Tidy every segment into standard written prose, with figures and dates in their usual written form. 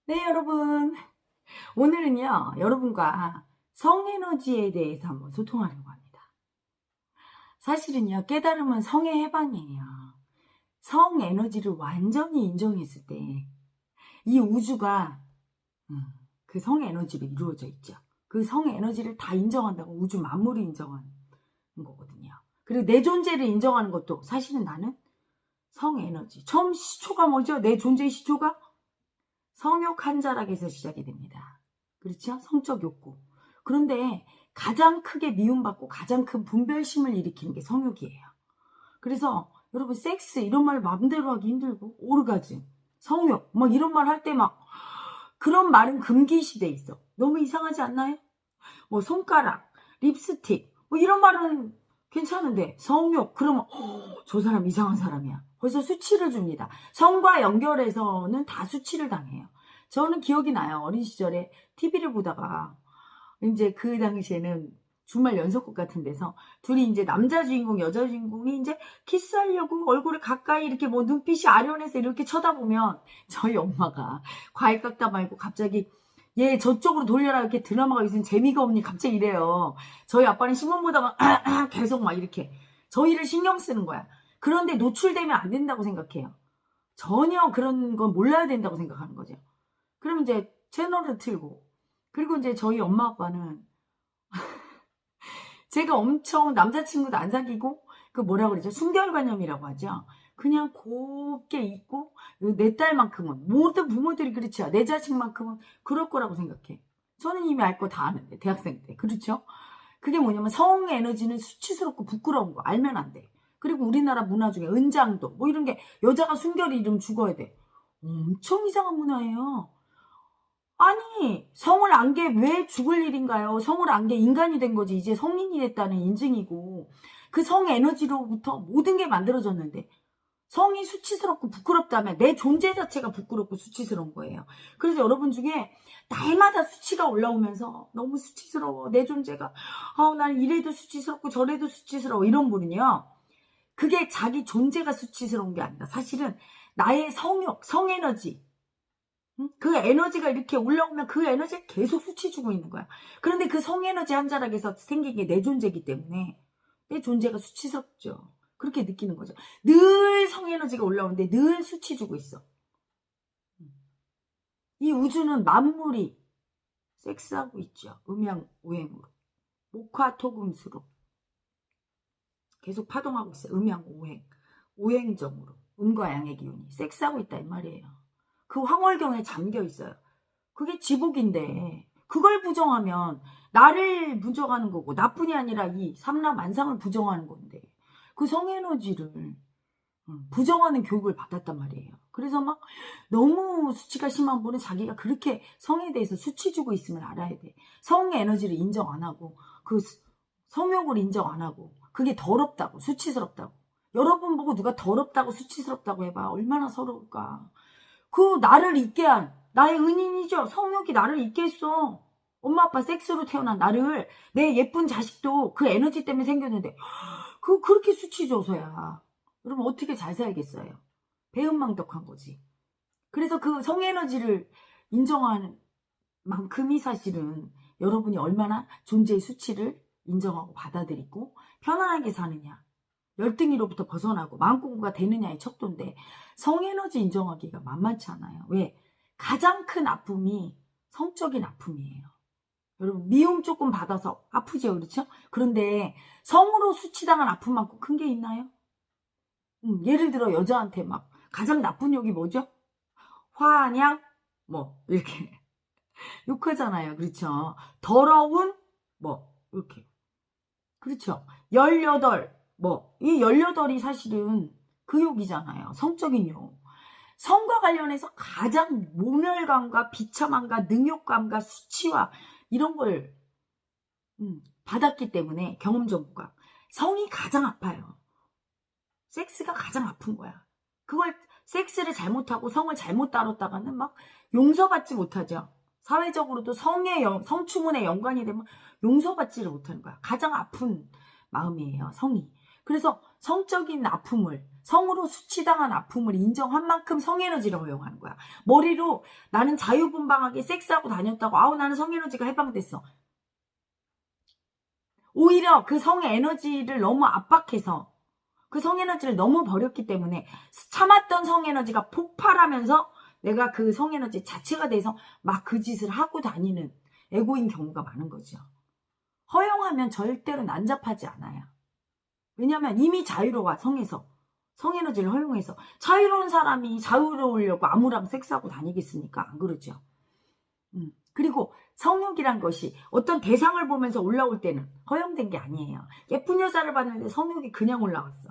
네, 여러분. 오늘은요, 여러분과 성에너지에 대해서 한번 소통하려고 합니다. 사실은요, 깨달음은 성의 해방이에요. 성에너지를 완전히 인정했을 때, 이 우주가 그 성에너지로 이루어져 있죠. 그 성에너지를 다 인정한다고 우주 만물을 인정하는 거거든요. 그리고 내 존재를 인정하는 것도 사실은 나는 성에너지. 처음 시초가 뭐죠? 내 존재의 시초가 성욕 한 자락에서 시작이 됩니다. 그렇죠? 성적 욕구. 그런데 가장 크게 미움받고 가장 큰 분별심을 일으키는 게 성욕이에요. 그래서 여러분 섹스 이런 말 마음대로 하기 힘들고 오르가즘, 성욕 막 이런 말 할 때 막 그런 말은 금기시돼 있어. 너무 이상하지 않나요? 뭐 손가락, 립스틱 뭐 이런 말은 괜찮은데 성욕 그러면 저 사람 이상한 사람이야. 벌써 수치를 줍니다. 성과 연결해서는 다 수치를 당해요. 저는 기억이 나요. 어린 시절에 TV를 보다가 이제 그 당시에는 주말 연속극 같은 데서 둘이 이제 남자 주인공, 여자 주인공이 이제 키스하려고 얼굴을 가까이 이렇게 뭐 눈빛이 아련해서 이렇게 쳐다보면 저희 엄마가 과일 깎다 말고 갑자기 얘 저쪽으로 돌려라 이렇게 드라마가 있으면 재미가 없니 갑자기 이래요. 저희 아빠는 신문 보다가 계속 막 이렇게 저희를 신경 쓰는 거야. 그런데 노출되면 안 된다고 생각해요. 전혀 그런 건 몰라야 된다고 생각하는 거죠. 그럼 이제 채널을 틀고 그리고 이제 저희 엄마 아빠는 제가 엄청 남자친구도 안 사귀고 그 뭐라 그러죠? 순결관념이라고 하죠. 그냥 곱게 입고 내 딸만큼은 모든 부모들이 그렇죠. 내 자식만큼은 그럴 거라고 생각해. 저는 이미 알 거 다 아는데 대학생 때 그렇죠? 그게 뭐냐면 성 에너지는 수치스럽고 부끄러운 거 알면 안 돼. 그리고 우리나라 문화 중에 은장도 뭐 이런 게 여자가 순결이 이러면 죽어야 돼. 엄청 이상한 문화예요. 아니 성을 안 게 왜 죽을 일인가요? 성을 안 게 인간이 된 거지. 이제 성인이 됐다는 인증이고 그 성 에너지로부터 모든 게 만들어졌는데 성이 수치스럽고 부끄럽다면 내 존재 자체가 부끄럽고 수치스러운 거예요. 그래서 여러분 중에 날마다 수치가 올라오면서 너무 수치스러워 내 존재가 난 이래도 수치스럽고 저래도 수치스러워 이런 분은요. 그게 자기 존재가 수치스러운 게 아니라 사실은 나의 성욕, 성에너지 그 에너지가 이렇게 올라오면 그 에너지가 계속 수치 주고 있는 거야. 그런데 그 성에너지 한 자락에서 생긴 게 내 존재이기 때문에 내 존재가 수치스럽죠. 그렇게 느끼는 거죠. 늘 성에너지가 올라오는데 늘 수치 주고 있어. 이 우주는 만물이 섹스하고 있죠. 음양오행으로. 목화토금수로. 계속 파동하고 있어요. 음양오행. 오행정으로. 음과 양의 기운이 섹스하고 있다 이 말이에요. 그 황홀경에 잠겨 있어요. 그게 지복인데 그걸 부정하면 나를 부정하는 거고 나뿐이 아니라 이 삼라만상을 부정하는 건데 그 성에너지를 부정하는 교육을 받았단 말이에요. 그래서 막 너무 수치가 심한 분은 자기가 그렇게 성에 대해서 수치 주고 있음을 알아야 돼. 성에너지를 인정 안 하고 그 성욕을 인정 안 하고 그게 더럽다고 수치스럽다고 여러분 보고 누가 더럽다고 수치스럽다고 해봐. 얼마나 서러울까. 그 나를 있게 한 나의 은인이죠. 성욕이 나를 있게 했어. 엄마 아빠 섹스로 태어난 나를 내 예쁜 자식도 그 에너지 때문에 생겼는데 그렇게 수치 줘서야. 여러분 어떻게 잘 살겠어요. 배은망덕한 거지. 그래서 그 성에너지를 인정하는 만큼이 사실은 여러분이 얼마나 존재의 수치를 인정하고 받아들이고 편안하게 사느냐. 열등이로부터 벗어나고 마음공부가 되느냐의 척도인데 성에너지 인정하기가 만만치 않아요. 왜? 가장 큰 아픔이 성적인 아픔이에요. 여러분 미움 조금 받아서 아프죠. 그렇죠? 그런데 성으로 수치당한 아픔만큼 큰 게 있나요? 예를 들어 여자한테 막 가장 나쁜 욕이 뭐죠? 화냥 뭐 이렇게 욕하잖아요. 그렇죠? 더러운 뭐 이렇게 그렇죠? 18 뭐 이 18이 사실은 그 욕이잖아요. 성적인 욕. 성과 관련해서 가장 모멸감과 비참함과 능욕감과 수치와 이런 걸 받았기 때문에 경험 정보가 성이 가장 아파요. 섹스가 가장 아픈 거야. 그걸 섹스를 잘못하고 성을 잘못 다뤘다가는 막 용서받지 못하죠. 사회적으로도 성추문에 연관이 되면 용서받지를 못하는 거야. 가장 아픈 마음이에요. 성이. 그래서 성적인 아픔을, 성으로 수치당한 아픔을 인정한 만큼 성에너지를 허용하는 거야. 머리로 나는 자유분방하게 섹스하고 다녔다고 아우 나는 성에너지가 해방됐어. 오히려 그 성의 에너지를 너무 압박해서 그 성에너지를 너무 버렸기 때문에 참았던 성에너지가 폭발하면서 내가 그 성에너지 자체가 돼서 막 그 짓을 하고 다니는 에고인 경우가 많은 거죠. 허용하면 절대로 난잡하지 않아요. 왜냐하면 이미 자유로워. 성에서 성에너지를 허용해서 자유로운 사람이 자유로우려고 아무랑 섹스하고 다니겠습니까? 안 그러죠. 그리고 성욕이란 것이 어떤 대상을 보면서 올라올 때는 허용된 게 아니에요. 예쁜 여자를 봤는데 성욕이 그냥 올라왔어.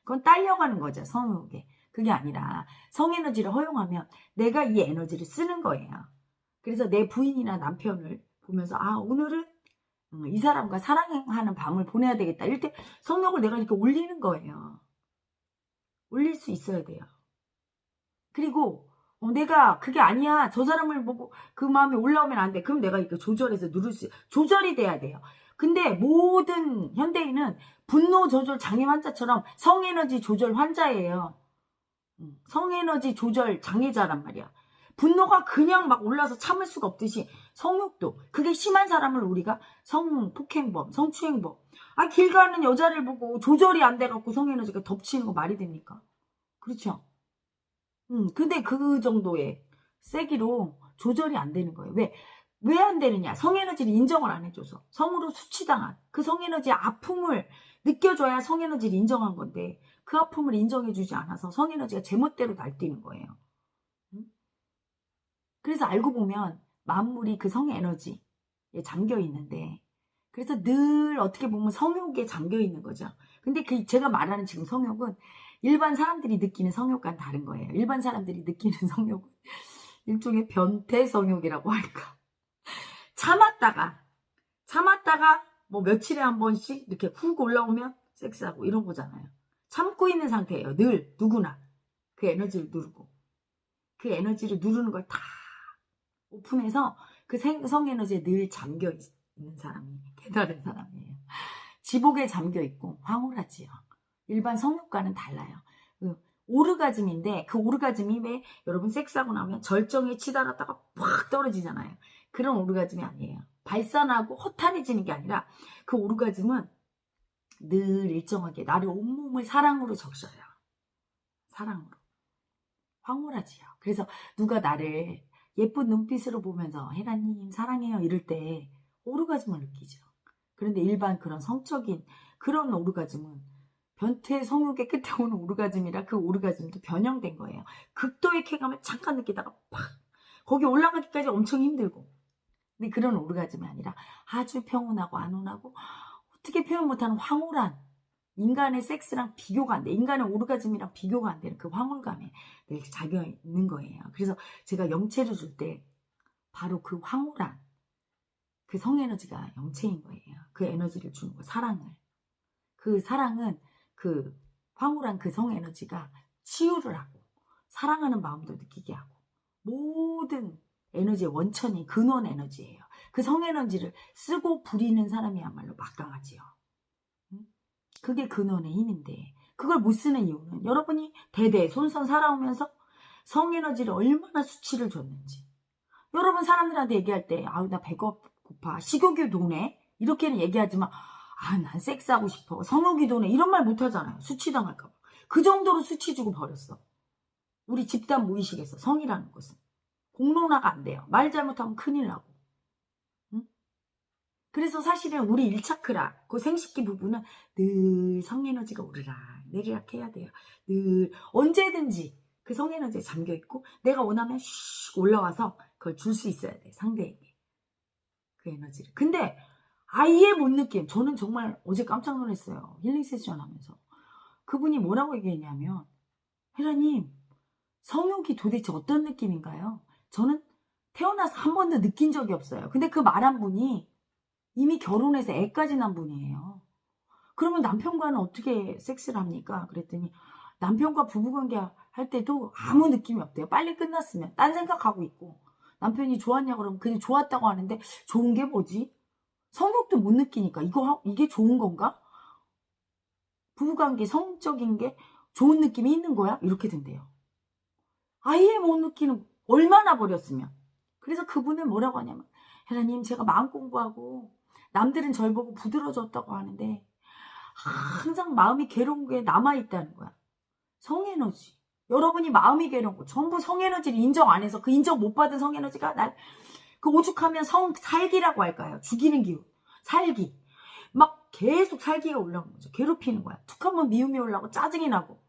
그건 딸려가는 거죠. 성욕에. 그게 아니라 성에너지를 허용하면 내가 이 에너지를 쓰는 거예요. 그래서 내 부인이나 남편을 보면서 아 오늘은 이 사람과 사랑하는 밤을 보내야 되겠다. 이럴 때 성욕을 내가 이렇게 올리는 거예요. 올릴 수 있어야 돼요. 그리고 내가 그게 아니야. 저 사람을 보고 그 마음이 올라오면 안 돼. 그럼 내가 이거 조절해서 조절이 돼야 돼요. 근데 모든 현대인은 분노 조절 장애 환자처럼 성에너지 조절 환자예요. 성에너지 조절 장애자란 말이야. 분노가 그냥 막 올라서 참을 수가 없듯이 성욕도 그게 심한 사람을 우리가 성폭행범, 성추행범 길 가는 여자를 보고 조절이 안 돼갖고 성에너지가 덮치는 거 말이 됩니까? 그렇죠? 근데 그 정도의 세기로 조절이 안 되는 거예요. 왜 안 되느냐? 성에너지를 인정을 안 해줘서. 성으로 수치당한 그 성에너지의 아픔을 느껴줘야 성에너지를 인정한 건데 그 아픔을 인정해주지 않아서 성에너지가 제멋대로 날뛰는 거예요. 그래서 알고 보면 만물이 그 성에너지에 잠겨 있는데 그래서 늘 어떻게 보면 성욕에 잠겨 있는 거죠. 근데 제가 말하는 지금 성욕은 일반 사람들이 느끼는 성욕과는 다른 거예요. 일반 사람들이 느끼는 성욕은 일종의 변태 성욕이라고 할까. 참았다가 뭐 며칠에 한 번씩 이렇게 훅 올라오면 섹스하고 이런 거잖아요. 참고 있는 상태예요. 늘 누구나 그 에너지를 누르고 그 에너지를 누르는 걸 다 오픈해서 그 성에너지에 늘 잠겨 있는 사람이 깨달은 사람이에요. 지복에 잠겨 있고 황홀하지요. 일반 성욕과는 달라요. 오르가즘인데 그 오르가즘이 왜 여러분 섹스하고 나면 절정에 치달았다가 팍 떨어지잖아요. 그런 오르가즘이 아니에요. 발산하고 허탈해지는 게 아니라 그 오르가즘은 늘 일정하게 나를 온몸을 사랑으로 적셔요. 사랑으로. 황홀하지요. 그래서 누가 나를 예쁜 눈빛으로 보면서 헤라님 사랑해요 이럴 때 오르가즘을 느끼죠. 그런데 일반 그런 성적인 그런 오르가즘은 변태 성욕의 끝에 오는 오르가즘이라 그 오르가즘도 변형된 거예요. 극도의 쾌감을 잠깐 느끼다가 팍 거기 올라가기까지 엄청 힘들고 근데 그런 오르가즘이 아니라 아주 평온하고 안온하고 어떻게 표현 못하는 황홀한 인간의 섹스랑 비교가 안 돼. 인간의 오르가즘이랑 비교가 안 되는 그 황홀감에 늘 자겨 있는 거예요. 그래서 제가 영체를 줄 때 바로 그 황홀한 그 성에너지가 영체인 거예요. 그 에너지를 주는 거, 사랑을. 그 사랑은 그 황홀한 그 성에너지가 치유를 하고 사랑하는 마음도 느끼게 하고 모든 에너지의 원천이 근원 에너지예요. 그 성에너지를 쓰고 부리는 사람이야말로 막강하지요. 그게 근원의 힘인데 그걸 못 쓰는 이유는 여러분이 대대손손 살아오면서 성에너지를 얼마나 수치를 줬는지 여러분 사람들한테 얘기할 때 아우 나 배고파 식욕이 도네 이렇게는 얘기하지만 난 섹스하고 싶어 성욕이 도네 이런 말 못하잖아요. 수치당할까 봐. 그 정도로 수치 주고 버렸어. 우리 집단 무의식에서 성이라는 것은 공론화가 안 돼요. 말 잘못하면 큰일 나고. 그래서 사실은 우리 1차크라 그 생식기 부분은 늘 성에너지가 오르락 내리락 해야 돼요. 늘 언제든지 그 성에너지에 잠겨있고 내가 원하면 슉 올라와서 그걸 줄 수 있어야 돼. 상대에게 그 에너지를. 근데 아예 못 느낌. 저는 정말 어제 깜짝 놀랐어요. 힐링 세션 하면서 그분이 뭐라고 얘기했냐면 헤라님 성욕이 도대체 어떤 느낌인가요? 저는 태어나서 한 번도 느낀 적이 없어요. 근데 그 말한 분이 이미 결혼해서 애까지 낳은 분이에요. 그러면 남편과는 어떻게 섹스를 합니까? 그랬더니 남편과 부부관계 할 때도 아무 느낌이 없대요. 빨리 끝났으면 딴 생각하고 있고 남편이 좋았냐 그러면 그냥 좋았다고 하는데 좋은 게 뭐지? 성욕도 못 느끼니까 이게 좋은 건가? 부부관계 성적인 게 좋은 느낌이 있는 거야? 이렇게 된대요. 아예 못 느끼는, 얼마나 버렸으면. 그래서 그분은 뭐라고 하냐면, 혜라님, 제가 마음 공부하고 남들은 절 보고 부드러워졌다고 하는데 항상 마음이 괴로운 게 남아있다는 거야. 성에너지. 여러분이 마음이 괴로운 거 전부 성에너지를 인정 안 해서 그 인정 못 받은 성에너지가 그 오죽하면 살기라고 할까요? 죽이는 기운. 살기. 막 계속 살기가 올라오는 거죠. 괴롭히는 거야. 툭 한번 미움이 올라오고 짜증이 나고.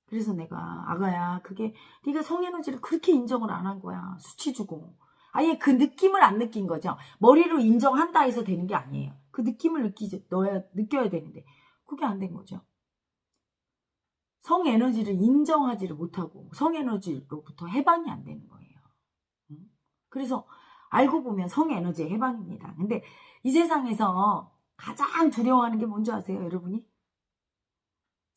그래서 내가, 아가야, 그게 네가 성에너지를 그렇게 인정을 안 한 거야. 수치 주고. 아예 그 느낌을 안 느낀 거죠. 머리로 인정한다 해서 되는 게 아니에요. 그 느낌을 느껴야 되는데 그게 안 된 거죠. 성에너지를 인정하지를 못하고 성에너지로부터 해방이 안 되는 거예요. 그래서 알고 보면 성에너지의 해방입니다. 근데 이 세상에서 가장 두려워하는 게 뭔지 아세요, 여러분이?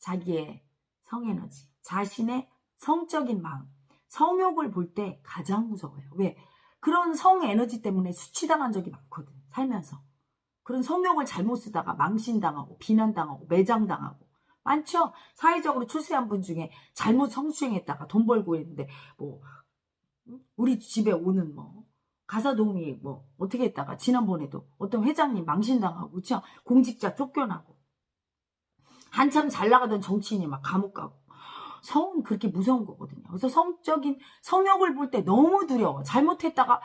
자기의 성에너지, 자신의 성적인 마음, 성욕을 볼 때 가장 무서워요. 왜? 그런 성에너지 때문에 수치당한 적이 많거든, 살면서. 그런 성욕을 잘못 쓰다가 망신당하고 비난당하고 매장당하고 많죠. 사회적으로 출세한 분 중에 잘못 성추행했다가 돈 벌고 있는데 뭐 우리 집에 오는 뭐 가사도우미 뭐 어떻게 했다가 지난번에도 어떤 회장님 망신당하고 그렇죠. 공직자 쫓겨나고 한참 잘 나가던 정치인이 막 감옥 가고. 성은 그렇게 무서운 거거든요. 그래서 성적인 성욕을 볼 때 너무 두려워. 잘못했다가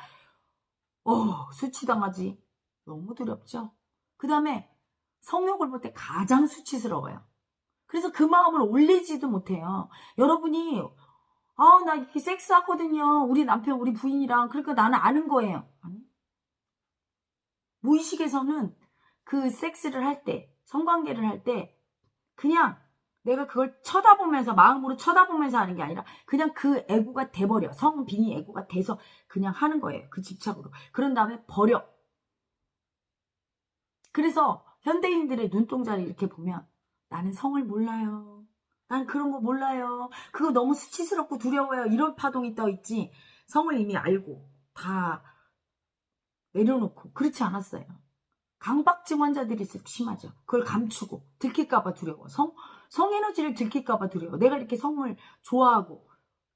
수치당하지. 너무 두렵죠. 그 다음에 성욕을 볼 때 가장 수치스러워요. 그래서 그 마음을 올리지도 못해요. 여러분이 나 이렇게 섹스하거든요. 우리 남편, 우리 부인이랑. 그러니까 나는 아는 거예요. 아니. 무의식에서는 그 섹스를 할 때, 성관계를 할 때 그냥 내가 그걸 쳐다보면서 마음으로 쳐다보면서 하는 게 아니라 그냥 그 애고가 돼버려. 성빈이 애고가 돼서 그냥 하는 거예요. 그 집착으로. 그런 다음에 버려. 그래서 현대인들의 눈동자를 이렇게 보면 나는 성을 몰라요. 난 그런 거 몰라요. 그거 너무 수치스럽고 두려워요. 이런 파동이 떠 있지. 성을 이미 알고 다 내려놓고 그렇지 않았어요. 강박증 환자들이 심하죠. 그걸 감추고 들킬까봐 두려워. 성에너지를 들킬까봐 두려워. 내가 이렇게 성을 좋아하고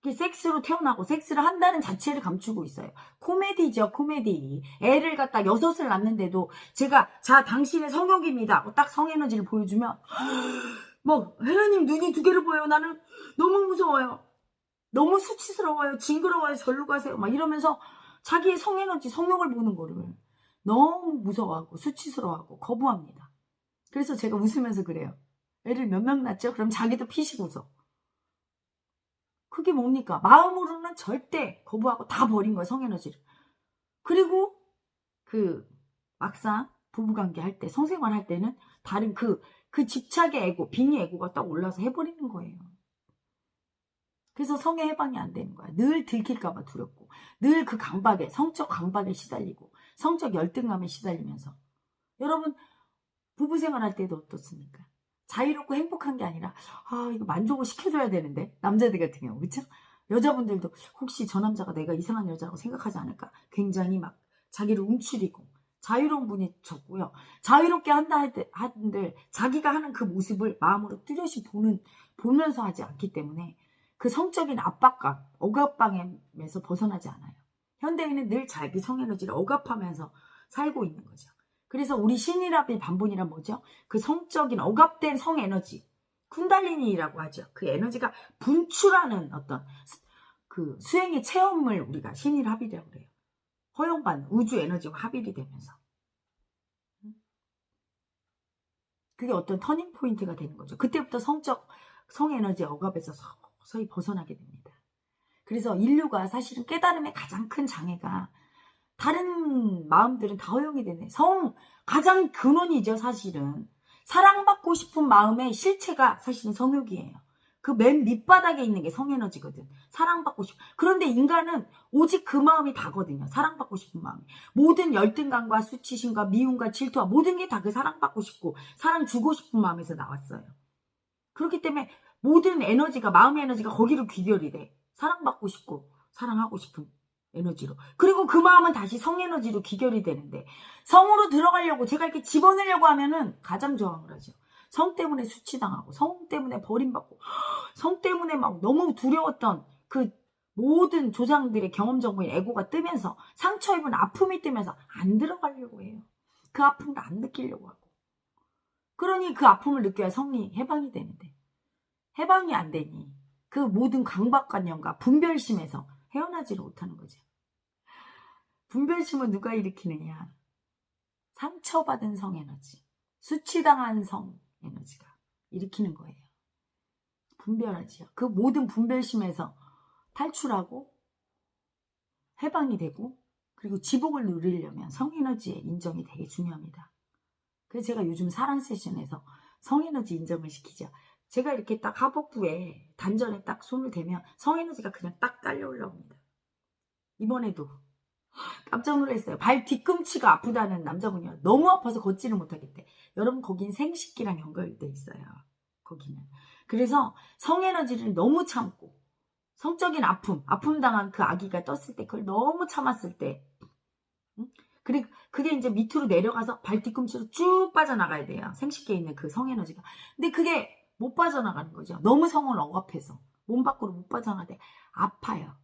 이렇게 섹스로 태어나고 섹스를 한다는 자체를 감추고 있어요. 코미디죠, 코미디. 애를 갖다 6을 낳는데도 제가 자 당신의 성욕입니다 하고 딱 성에너지를 보여주면 뭐 혜라님 눈이 2개를 보여요. 나는 너무 무서워요. 너무 수치스러워요. 징그러워요. 절로 가세요. 막 이러면서 자기의 성에너지, 성욕을 보는 거를 너무 무서워하고 수치스러워하고 거부합니다. 그래서 제가 웃으면서 그래요. 애를 몇 명 낳죠? 그럼 자기도 피식 웃어. 그게 뭡니까? 마음으로는 절대 거부하고 다 버린 거예요. 성에너지를. 그리고 막상 부부관계 할 때, 성생활 할 때는 다른 그 집착의 애고, 빙의 애고가 딱 올라서 해버리는 거예요. 그래서 성의 해방이 안 되는 거야. 늘 들킬까봐 두렵고, 늘 그 강박에, 성적 강박에 시달리고, 성적 열등감에 시달리면서. 여러분, 부부 생활할 때도 어떻습니까? 자유롭고 행복한 게 아니라, 이거 만족을 시켜줘야 되는데, 남자들 같은 경우, 그쵸? 여자분들도 혹시 저 남자가 내가 이상한 여자라고 생각하지 않을까? 굉장히 막 자기를 움츠리고, 자유로운 분이 적고요. 자유롭게 한들 자기가 하는 그 모습을 마음으로 뚜렷이 보면서 하지 않기 때문에 그 성적인 압박감, 억압방에서 벗어나지 않아요. 현대인은 늘 자기 성에너지를 억압하면서 살고 있는 거죠. 그래서 우리 신이라비 반본이란 뭐죠? 그 성적인 억압된 성에너지, 쿤달리니라고 하죠. 그 에너지가 분출하는 어떤 그 수행의 체험을 우리가 신일합이라고 그래요. 허용받는 우주 에너지와 합일이 되면서. 그게 어떤 터닝 포인트가 되는 거죠. 그때부터 성에너지 억압에서 서서히 벗어나게 됩니다. 그래서 인류가 사실은 깨달음의 가장 큰 장애가 다른 마음들은 다 허용이 되네. 가장 근원이죠, 사실은. 사랑받고 싶은 마음의 실체가 사실은 성욕이에요. 그 맨 밑바닥에 있는 게 성에너지거든. 사랑받고 싶. 그런데 인간은 오직 그 마음이 다거든요. 사랑받고 싶은 마음이. 모든 열등감과 수치심과 미움과 질투와 모든 게 다 그 사랑받고 싶고 사랑 주고 싶은 마음에서 나왔어요. 그렇기 때문에 모든 에너지가, 마음의 에너지가 거기로 귀결이 돼. 사랑받고 싶고 사랑하고 싶은 에너지로. 그리고 그 마음은 다시 성에너지로 귀결이 되는데 성으로 들어가려고 제가 이렇게 집어넣으려고 하면은 가장 저항을 하죠. 성 때문에 수치당하고 성 때문에 버림받고 성 때문에 막 너무 두려웠던 그 모든 조상들의 경험 정보인 에고가 뜨면서 상처 입은 아픔이 뜨면서 안 들어가려고 해요. 그 아픔을 안 느끼려고 하고. 그러니 그 아픔을 느껴야 성이 해방이 되는데 해방이 안 되니 그 모든 강박관념과 분별심에서 헤어나지를 못하는 거죠. 분별심은 누가 일으키느냐? 상처받은 성에너지, 수치당한 성에너지가 일으키는 거예요. 분별하지요. 그 모든 분별심에서 탈출하고 해방이 되고 그리고 지복을 누리려면 성에너지의 인정이 되게 중요합니다. 그래서 제가 요즘 사랑 세션에서 성에너지 인정을 시키죠. 제가 이렇게 딱 하복부에 단전에 딱 손을 대면 성에너지가 그냥 딱 딸려 올라옵니다. 이번에도 깜짝 놀랐어요. 발 뒤꿈치가 아프다는 남자분이요. 너무 아파서 걷지를 못하겠대. 여러분 거긴 생식기랑 연결돼 있어요. 거기는. 그래서 성에너지를 너무 참고 성적인 아픔 당한 그 아기가 떴을 때 그걸 너무 참았을 때 그리고 그게 이제 밑으로 내려가서 발 뒤꿈치로 쭉 빠져나가야 돼요. 생식기에 있는 그 성에너지가. 근데 그게 못 빠져나가는 거죠. 너무 성을 억압해서 몸 밖으로 못 빠져나가는데 아파요.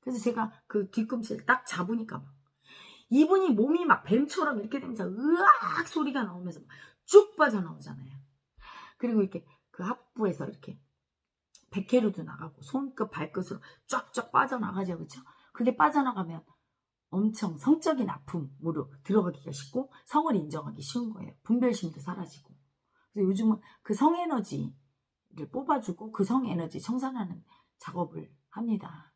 그래서 제가 그 뒤꿈치를 딱 잡으니까 막 이분이 몸이 막 뱀처럼 이렇게 되면서 으악 소리가 나오면서 쭉 빠져나오잖아요. 그리고 이렇게 그 하복부에서 이렇게 백회로도 나가고 손끝 발끝으로 쫙쫙 빠져나가죠. 그렇죠? 그게 빠져나가면 엄청 성적인 아픔으로 들어가기가 쉽고 성을 인정하기 쉬운 거예요. 분별심도 사라지고. 그래서 요즘은 그 성에너지를 뽑아주고 그 성에너지 청산하는 작업을 합니다.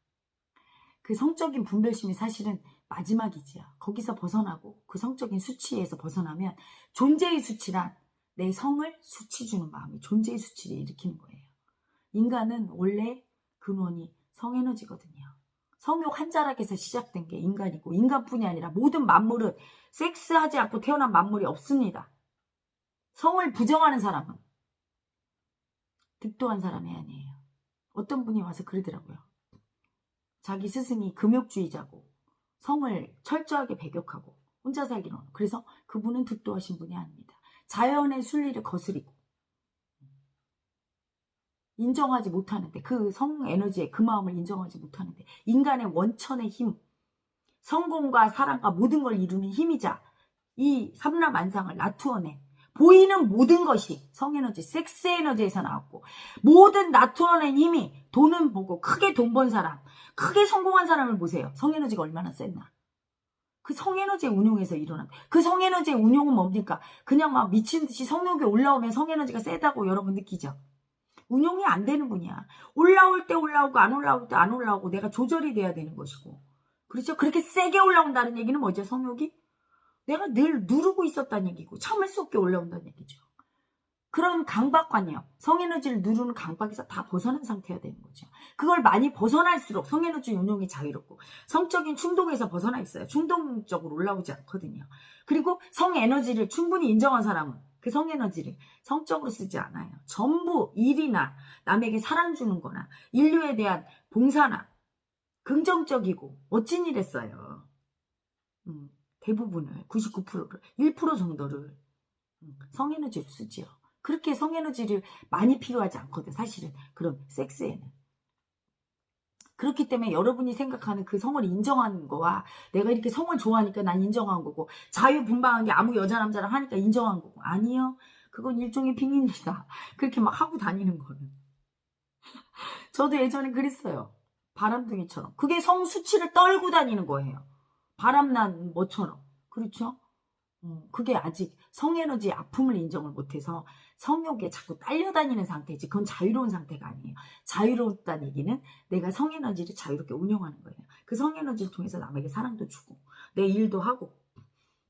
그 성적인 분별심이 사실은 마지막이지요. 거기서 벗어나고 그 성적인 수치에서 벗어나면 존재의 수치란 내 성을 수치 주는 마음이 존재의 수치를 일으키는 거예요. 인간은 원래 근원이 성에너지거든요. 성욕 한 자락에서 시작된 게 인간이고 인간뿐이 아니라 모든 만물은 섹스하지 않고 태어난 만물이 없습니다. 성을 부정하는 사람은 득도한 사람이 아니에요. 어떤 분이 와서 그러더라고요. 자기 스승이 금욕주의자고 성을 철저하게 배격하고 혼자 살기로 하고 그래서 그분은 득도하신 분이 아닙니다. 자연의 순리를 거스리고 인정하지 못하는데 그 성에너지의 그 마음을 인정하지 못하는데 인간의 원천의 힘 성공과 사랑과 모든 걸 이루는 힘이자 이 삼라만상을 나투어낸 보이는 모든 것이 성에너지 섹스에너지에서 나왔고 모든 나투어낸 힘이 돈은 보고 크게 돈 번 사람 크게 성공한 사람을 보세요. 성에너지가 얼마나 셌나. 그 성에너지의 운용에서 일어난 그 성에너지의 운용은 뭡니까? 그냥 막 미친 듯이 성욕이 올라오면 성에너지가 세다고 여러분 느끼죠? 운용이 안 되는 분이야. 올라올 때 올라오고 안 올라올 때 안 올라오고 내가 조절이 돼야 되는 것이고. 그렇죠? 그렇게 세게 올라온다는 얘기는 뭐죠? 성욕이? 내가 늘 누르고 있었다는 얘기고 참을 수 없게 올라온다는 얘기죠. 그런 강박관념, 성에너지를 누르는 강박에서 다 벗어난 상태가 되는 거죠. 그걸 많이 벗어날수록 성에너지 운용이 자유롭고 성적인 충동에서 벗어나 있어요. 충동적으로 올라오지 않거든요. 그리고 성에너지를 충분히 인정한 사람은 그 성에너지를 성적으로 쓰지 않아요. 전부 일이나 남에게 사랑 주는 거나 인류에 대한 봉사나 긍정적이고 멋진 일 했어요. 대부분을 99%를 1% 정도를 성에너지로 쓰지요. 그렇게 성에너지를 많이 필요하지 않거든 사실은 그런 섹스에는. 그렇기 때문에 여러분이 생각하는 그 성을 인정하는 거와 내가 이렇게 성을 좋아하니까 난 인정한 거고 자유분방한 게 아무 여자 남자랑 하니까 인정한 거고 아니요. 그건 일종의 빙입니다. 그렇게 막 하고 다니는 거는. 저도 예전에 그랬어요. 바람둥이처럼. 그게 성 수치를 떨고 다니는 거예요. 바람난 뭐처럼. 그렇죠? 그게 아직 성에너지의 아픔을 인정을 못해서 성욕에 자꾸 딸려다니는 상태지. 그건 자유로운 상태가 아니에요. 자유롭다는 얘기는 내가 성에너지를 자유롭게 운영하는 거예요. 그 성에너지를 통해서 남에게 사랑도 주고 내 일도 하고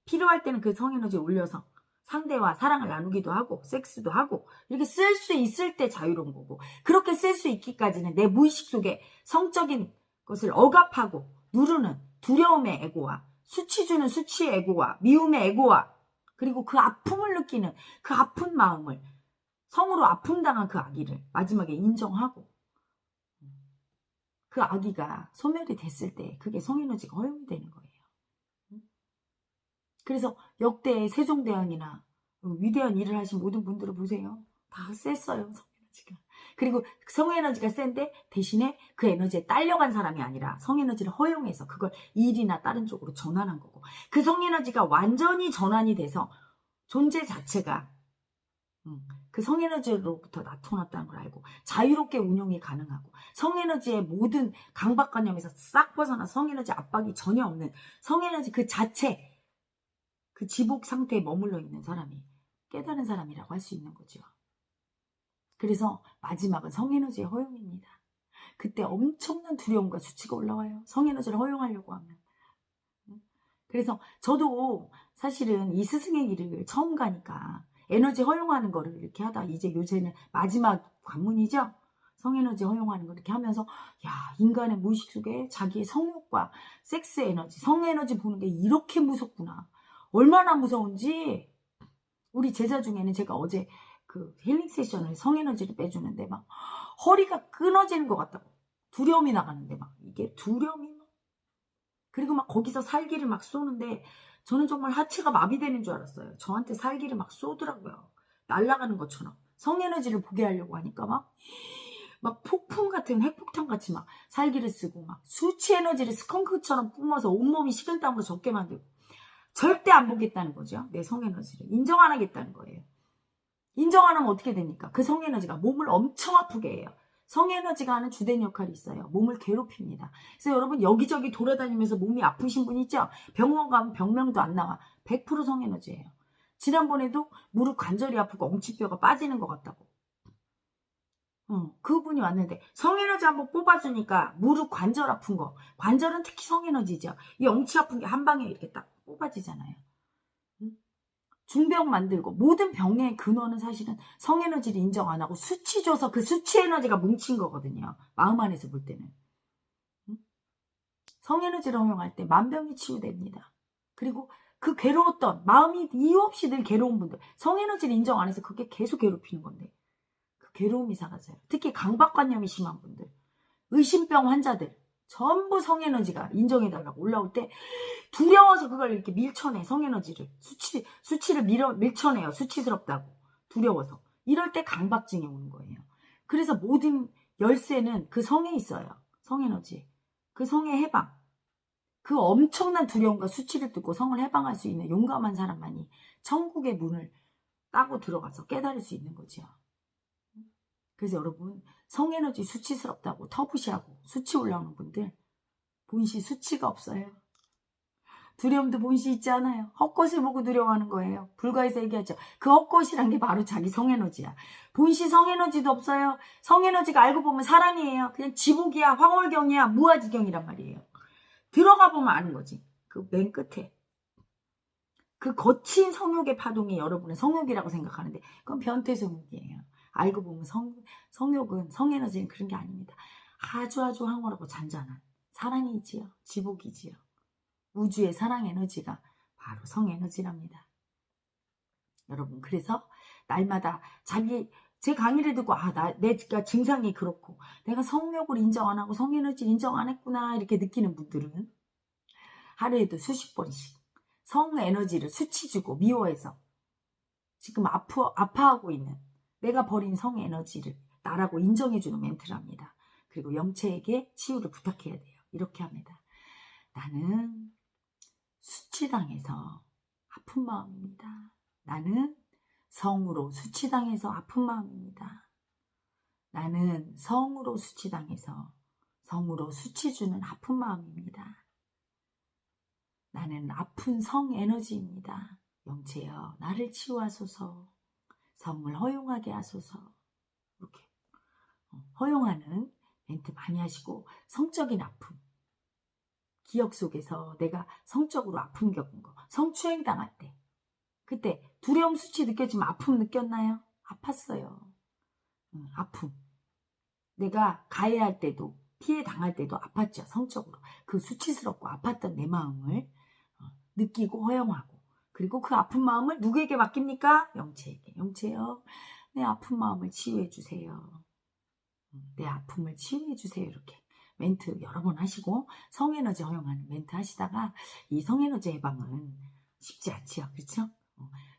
필요할 때는 그 성에너지를 올려서 상대와 사랑을 나누기도 하고 섹스도 하고 이렇게 쓸 수 있을 때 자유로운 거고 그렇게 쓸 수 있기까지는 내 무의식 속에 성적인 것을 억압하고 누르는 두려움의 에고와 수치 주는 수치의 에고와 미움의 에고와 그리고 그 아픔을 느끼는 그 아픈 마음을 성으로 아픔당한 그 아기를 마지막에 인정하고 그 아기가 소멸이 됐을 때 그게 성에너지가 허용이 되는 거예요. 그래서 역대 세종대왕이나 위대한 일을 하신 모든 분들을 보세요. 다 셌어요, 성에너지가. 그리고 성에너지가 센데 대신에 그 에너지에 딸려간 사람이 아니라 성에너지를 허용해서 그걸 일이나 다른 쪽으로 전환한 거고, 그 성에너지가 완전히 전환이 돼서 존재 자체가 그 성에너지로부터 나타났다는 걸 알고 자유롭게 운용이 가능하고, 성에너지의 모든 강박관념에서 싹 벗어나 성에너지 압박이 전혀 없는 성에너지 그 자체, 그 지복 상태에 머물러 있는 사람이 깨달은 사람이라고 할 수 있는 거죠. 그래서 마지막은 성에너지의 허용입니다. 그때 엄청난 두려움과 수치가 올라와요. 성에너지를 허용하려고 하면. 그래서 저도 사실은 이 스승의 길을 처음 가니까 에너지 허용하는 거를 이렇게 하다, 이제 요새는 마지막 관문이죠. 성에너지 허용하는 거 이렇게 하면서, 야, 인간의 무의식 속에 자기의 성욕과 섹스 에너지, 성에너지 보는 게 이렇게 무섭구나. 얼마나 무서운지. 우리 제자 중에는 제가 어제 그 힐링 세션을 성에너지를 빼주는데 막 허리가 끊어지는 것 같다고. 두려움이 나가는데 막 이게 두려움이 막. 그리고 막 거기서 살기를 막 쏘는데 저는 정말 하체가 마비되는 줄 알았어요. 저한테 살기를 막 쏘더라고요. 날아가는 것처럼. 성에너지를 보게 하려고 하니까 막 폭풍 같은 핵폭탄 같이 막 살기를 쓰고 막 수치 에너지를 스컹크처럼 뿜어서 온몸이 식은땀으로 젖게 만들고, 절대 안 보겠다는 거죠. 내 성에너지를 인정 안 하겠다는 거예요. 인정 안 하면 어떻게 됩니까? 그 성에너지가 몸을 엄청 아프게 해요. 성에너지가 하는 주된 역할이 있어요. 몸을 괴롭힙니다. 그래서 여러분 여기저기 돌아다니면서 몸이 아프신 분 있죠? 병원 가면 병명도 안 나와. 100% 성에너지예요. 지난번에도 무릎 관절이 아프고 엉치뼈가 빠지는 것 같다고. 그분이 왔는데 성에너지 한번 뽑아주니까 무릎 관절 아픈 거. 관절은 특히 성에너지죠. 이 엉치 아픈 게 한 방에 이렇게 딱 뽑아지잖아요. 중병 만들고, 모든 병의 근원은 사실은 성에너지를 인정 안 하고 수치 줘서 그 수치 에너지가 뭉친 거거든요. 마음 안에서 볼 때는. 성에너지를 허용할 때 만병이 치유됩니다. 그리고 그 괴로웠던 마음이 이유 없이 늘 괴로운 분들, 성에너지를 인정 안 해서 그게 계속 괴롭히는 건데 그 괴로움이 사라져요. 특히 강박관념이 심한 분들, 의심병 환자들, 전부 성에너지가 인정해달라고 올라올 때 두려워서 그걸 이렇게 밀쳐내. 성에너지를 수치를 밀쳐내요. 수치스럽다고 두려워서. 이럴 때 강박증이 오는 거예요. 그래서 모든 열쇠는 그 성에 있어요. 성에너지, 그 성의 해방, 그 엄청난 두려움과 수치를 뚫고 성을 해방할 수 있는 용감한 사람만이 천국의 문을 따고 들어가서 깨달을 수 있는 거죠. 그래서 여러분, 성에너지 수치스럽다고 터부시하고 수치 올라오는 분들, 본시 수치가 없어요. 두려움도 본시 있지 않아요. 헛것을 보고 두려워하는 거예요. 불가에서 얘기하죠. 그 헛것이란 게 바로 자기 성에너지야. 본시 성에너지도 없어요. 성에너지가 알고 보면 사랑이에요. 그냥 지복이야, 황홀경이야, 무아지경이란 말이에요. 들어가 보면 아는 거지. 그 맨 끝에. 그 거친 성욕의 파동이 여러분의 성욕이라고 생각하는데 그건 변태 성욕이에요. 알고 보면 성욕은, 성에너지는 그런 게 아닙니다. 아주 황홀하고 잔잔한 사랑이지요. 지복이지요. 우주의 사랑 에너지가 바로 성에너지랍니다. 여러분, 그래서 날마다 제 강의를 듣고 내가 증상이 그렇고 내가 성욕을 인정 안 하고 성에너지를 인정 안 했구나 이렇게 느끼는 분들은 하루에도 수십 번씩 성에너지를 수치 주고 미워해서 지금 아파하고 있는 내가 버린 성에너지를 나라고 인정해주는 멘트를 합니다. 그리고 영체에게 치유를 부탁해야 돼요. 이렇게 합니다. 나는 수치당해서 아픈 마음입니다. 나는 성으로 수치당해서 아픈 마음입니다. 나는 성으로 수치당해서 성으로 수치 주는 아픈 마음입니다. 나는 아픈 성 에너지입니다. 영체여, 나를 치유하소서. 성을 허용하게 하소서. 이렇게 허용하는 멘트 많이 하시고, 성적인 아픔, 기억 속에서 내가 성적으로 아픔 겪은 거, 성추행 당할 때 그때 두려움 수치 느껴지면 아픔 느꼈나요? 아팠어요. 아픔. 내가 가해할 때도 피해 당할 때도 아팠죠. 성적으로. 그 수치스럽고 아팠던 내 마음을 느끼고 허용하고, 그리고 그 아픈 마음을 누구에게 맡깁니까? 영체에게. 영체요, 내 아픈 마음을 치유해 주세요. 내 아픔을 치유해 주세요. 이렇게 멘트 여러 번 하시고 성에너지 허용하는 멘트 하시다가 이 성에너지 해방은 쉽지 않지요. 그렇죠?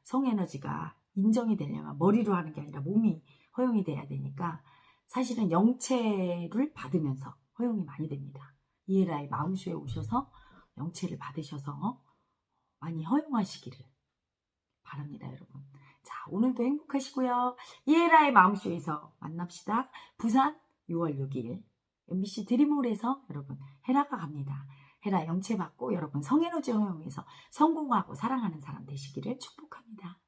성에너지가 인정이 되려면 머리로 하는 게 아니라 몸이 허용이 돼야 되니까 사실은 영체를 받으면서 허용이 많이 됩니다. 이에라의 마음쇼에 오셔서 영체를 받으셔서 많이 허용하시기를 바랍니다, 여러분. 자, 오늘도 행복하시고요. 이에라의 마음쇼에서 만납시다. 부산 6월 6일 MBC 드림홀에서 여러분 헤라가 갑니다. 헤라 영체 받고 여러분 성에너지 허용해서 성공하고 사랑하는 사람 되시기를 축복합니다.